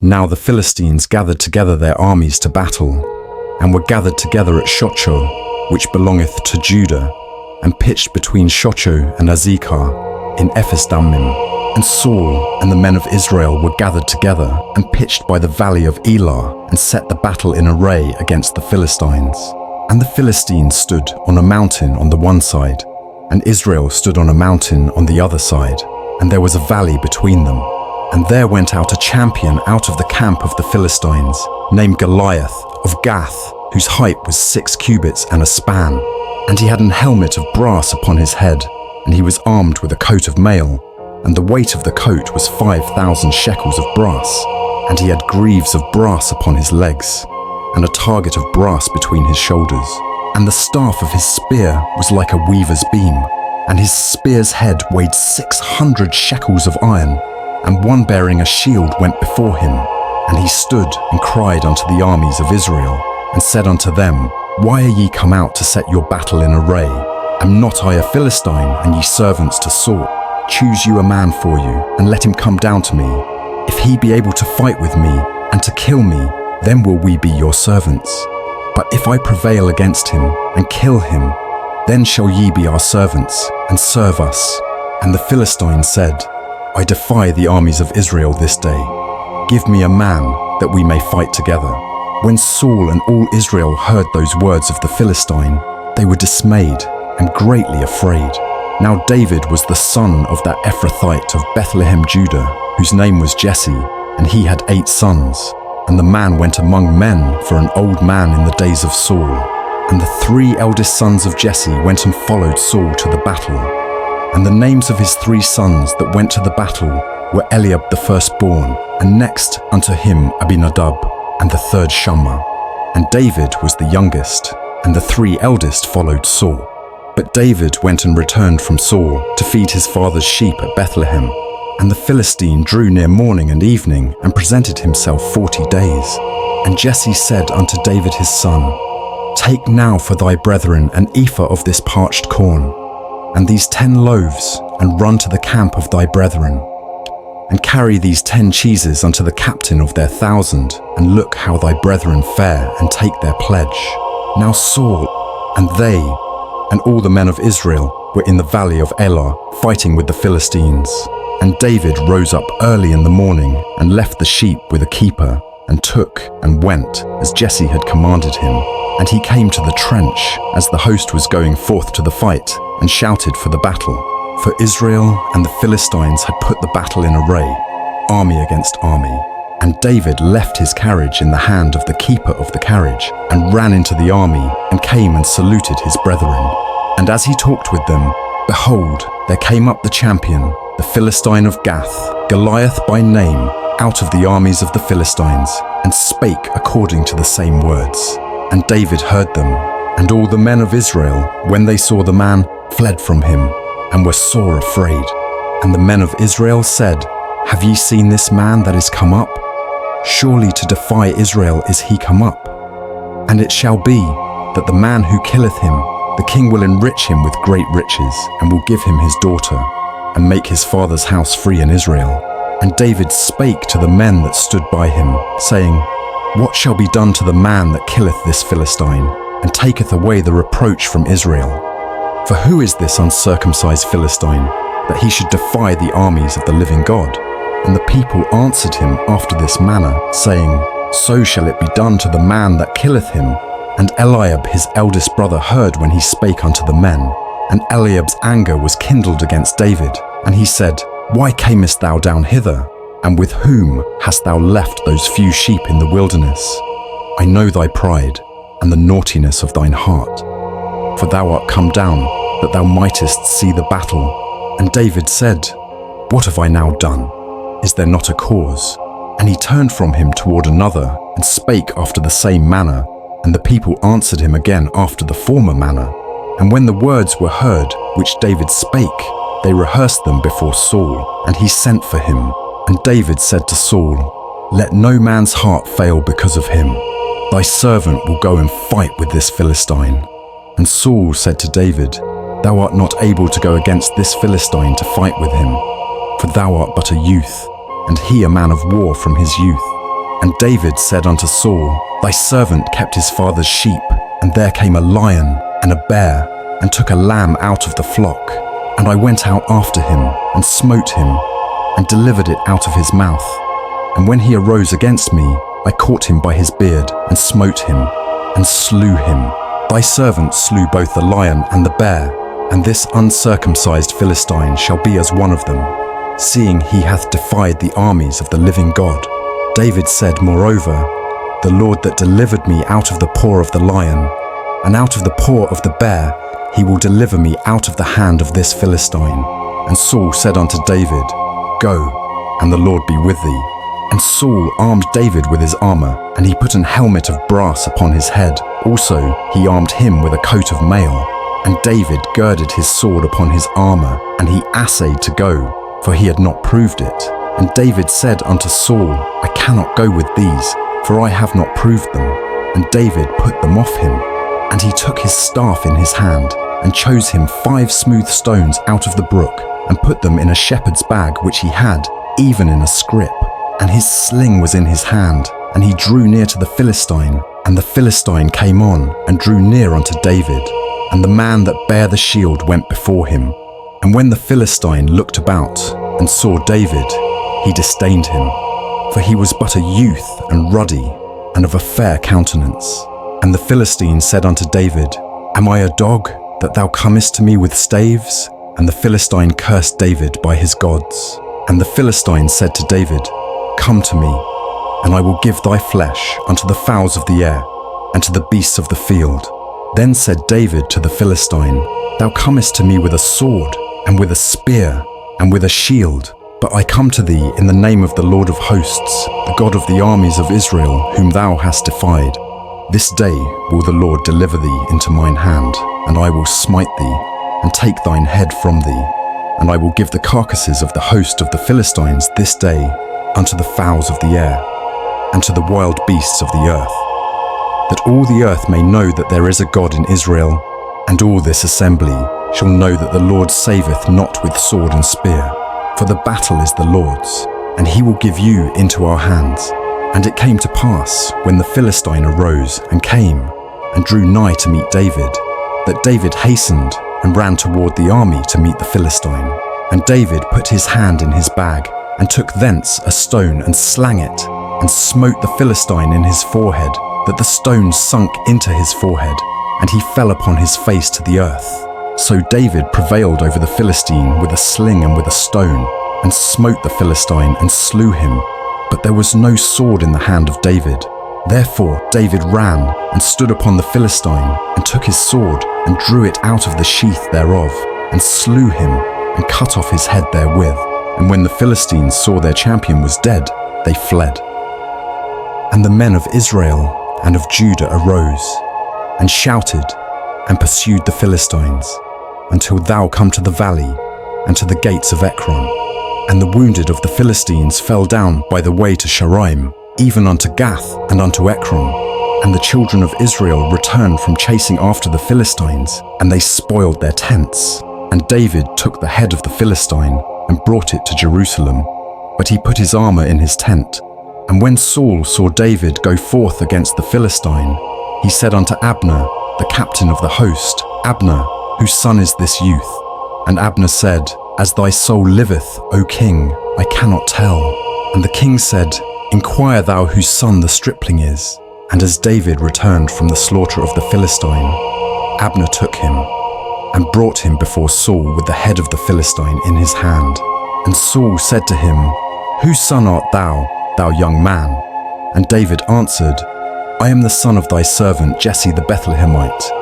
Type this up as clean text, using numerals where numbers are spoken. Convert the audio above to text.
Now the Philistines gathered together their armies to battle, and were gathered together at Shochoh, which belongeth to Judah, and pitched between Shochoh and Azekah in Ephes-dammim. And Saul and the men of Israel were gathered together and pitched by the Valley of Elah, and set the battle in array against the Philistines. And the Philistines stood on a mountain on the one side, and Israel stood on a mountain on the other side, and there was a valley between them. And there went out a champion out of the camp of the Philistines, named Goliath of Gath, whose height was 6 cubits and a span. And he had an helmet of brass upon his head, and he was armed with a coat of mail, and the weight of the coat was 5,000 shekels of brass. And he had greaves of brass upon his legs, and a target of brass between his shoulders. And the staff of his spear was like a weaver's beam, and his spear's head weighed 600 shekels of iron. And one bearing a shield went before him, and he stood and cried unto the armies of Israel, and said unto them, Why are ye come out to set your battle in array? Am not I a Philistine, and ye servants to Saul? Choose you a man for you, and let him come down to me. If he be able to fight with me, and to kill me, then will we be your servants. But if I prevail against him, and kill him, then shall ye be our servants, and serve us. And the Philistine said, I defy the armies of Israel this day. Give me a man, that we may fight together. When Saul and all Israel heard those words of the Philistine, they were dismayed and greatly afraid. Now David was the son of that Ephrathite of Bethlehem, Judah, whose name was Jesse, and he had 8 sons. And the man went among men for an old man in the days of Saul. And the 3 eldest sons of Jesse went and followed Saul to the battle. And the names of his 3 sons that went to the battle were Eliab the firstborn, and next unto him Abinadab, and the 3rd Shammah. And David was the youngest, and the 3 eldest followed Saul. But David went and returned from Saul to feed his father's sheep at Bethlehem. And the Philistine drew near morning and evening, and presented himself 40 days. And Jesse said unto David his son, Take now for thy brethren an ephah of this parched corn, and these 10 loaves, and run to the camp of thy brethren. And carry these 10 cheeses unto the captain of their 1,000, and look how thy brethren fare, and take their pledge. Now Saul, and they, and all the men of Israel, were in the Valley of Elah, fighting with the Philistines. And David rose up early in the morning, and left the sheep with a keeper, and took and went, as Jesse had commanded him. And he came to the trench, as the host was going forth to the fight, and shouted for the battle. For Israel and the Philistines had put the battle in array, army against army. And David left his carriage in the hand of the keeper of the carriage, and ran into the army, and came and saluted his brethren. And as he talked with them, behold, there came up the champion, the Philistine of Gath, Goliath by name, out of the armies of the Philistines, and spake according to the same words. And David heard them, and all the men of Israel, when they saw the man, fled from him, and were sore afraid. And the men of Israel said, Have ye seen this man that is come up? Surely to defy Israel is he come up. And it shall be, that the man who killeth him, the king will enrich him with great riches, and will give him his daughter, and make his father's house free in Israel. And David spake to the men that stood by him, saying, What shall be done to the man that killeth this Philistine, and taketh away the reproach from Israel? For who is this uncircumcised Philistine, that he should defy the armies of the living God? And the people answered him after this manner, saying, So shall it be done to the man that killeth him. And Eliab his eldest brother heard when he spake unto the men. And Eliab's anger was kindled against David, and he said, Why camest thou down hither? And with whom hast thou left those few sheep in the wilderness? I know thy pride, and the naughtiness of thine heart. For thou art come down, that thou mightest see the battle. And David said, What have I now done? Is there not a cause? And he turned from him toward another, and spake after the same manner. And the people answered him again after the former manner. And when the words were heard which David spake, they rehearsed them before Saul, and he sent for him. And David said to Saul, Let no man's heart fail because of him. Thy servant will go and fight with this Philistine. And Saul said to David, Thou art not able to go against this Philistine to fight with him, for thou art but a youth, and he a man of war from his youth. And David said unto Saul, Thy servant kept his father's sheep, and there came a lion and a bear, and took a lamb out of the flock. And I went out after him, and smote him, and delivered it out of his mouth. And when he arose against me, I caught him by his beard, and smote him, and slew him. Thy servant slew both the lion and the bear, and this uncircumcised Philistine shall be as one of them, seeing he hath defied the armies of the living God. David said, Moreover, the Lord that delivered me out of the paw of the lion, and out of the paw of the bear, he will deliver me out of the hand of this Philistine. And Saul said unto David, Go, and the Lord be with thee. And Saul armed David with his armor, and he put an helmet of brass upon his head. Also he armed him with a coat of mail. And David girded his sword upon his armor, and he assayed to go, for he had not proved it. And David said unto Saul, I cannot go with these, for I have not proved them. And David put them off him. And he took his staff in his hand, and chose him 5 smooth stones out of the brook, and put them in a shepherd's bag which he had, even in a scrip. And his sling was in his hand, and he drew near to the Philistine. And the Philistine came on, and drew near unto David. And the man that bare the shield went before him. And when the Philistine looked about, and saw David, he disdained him, for he was but a youth, and ruddy, and of a fair countenance. And the Philistine said unto David, Am I a dog, that thou comest to me with staves? And the Philistine cursed David by his gods. And the Philistine said to David, Come to me, and I will give thy flesh unto the fowls of the air, and to the beasts of the field. Then said David to the Philistine, Thou comest to me with a sword, and with a spear, and with a shield, but I come to thee in the name of the Lord of hosts, the God of the armies of Israel, whom thou hast defied. This day will the Lord deliver thee into mine hand, and I will smite thee, and take thine head from thee. And I will give the carcasses of the host of the Philistines this day unto the fowls of the air, and to the wild beasts of the earth, that all the earth may know that there is a God in Israel, and all this assembly shall know that the Lord saveth not with sword and spear, for the battle is the Lord's, and he will give you into our hands. And it came to pass, when the Philistine arose and came, and drew nigh to meet David, that David hastened and ran toward the army to meet the Philistine. And David put his hand in his bag, and took thence a stone, and slang it, and smote the Philistine in his forehead, that the stone sunk into his forehead, and he fell upon his face to the earth. So David prevailed over the Philistine with a sling and with a stone, and smote the Philistine, and slew him. But there was no sword in the hand of David. Therefore David ran, and stood upon the Philistine, and took his sword, and drew it out of the sheath thereof, and slew him, and cut off his head therewith. And when the Philistines saw their champion was dead, they fled. And the men of Israel and of Judah arose, and shouted, and pursued the Philistines, until thou come to the valley, and to the gates of Ekron. And the wounded of the Philistines fell down by the way to Sharaim, even unto Gath and unto Ekron. And the children of Israel returned from chasing after the Philistines, and they spoiled their tents. And David took the head of the Philistine, and brought it to Jerusalem. But he put his armor in his tent. And when Saul saw David go forth against the Philistine, he said unto Abner, the captain of the host, Abner, whose son is this youth? And Abner said, As thy soul liveth, O king, I cannot tell. And the king said, Inquire thou whose son the stripling is. And as David returned from the slaughter of the Philistine, Abner took him, and brought him before Saul with the head of the Philistine in his hand. And Saul said to him, Whose son art thou, thou young man? And David answered, I am the son of thy servant Jesse the Bethlehemite.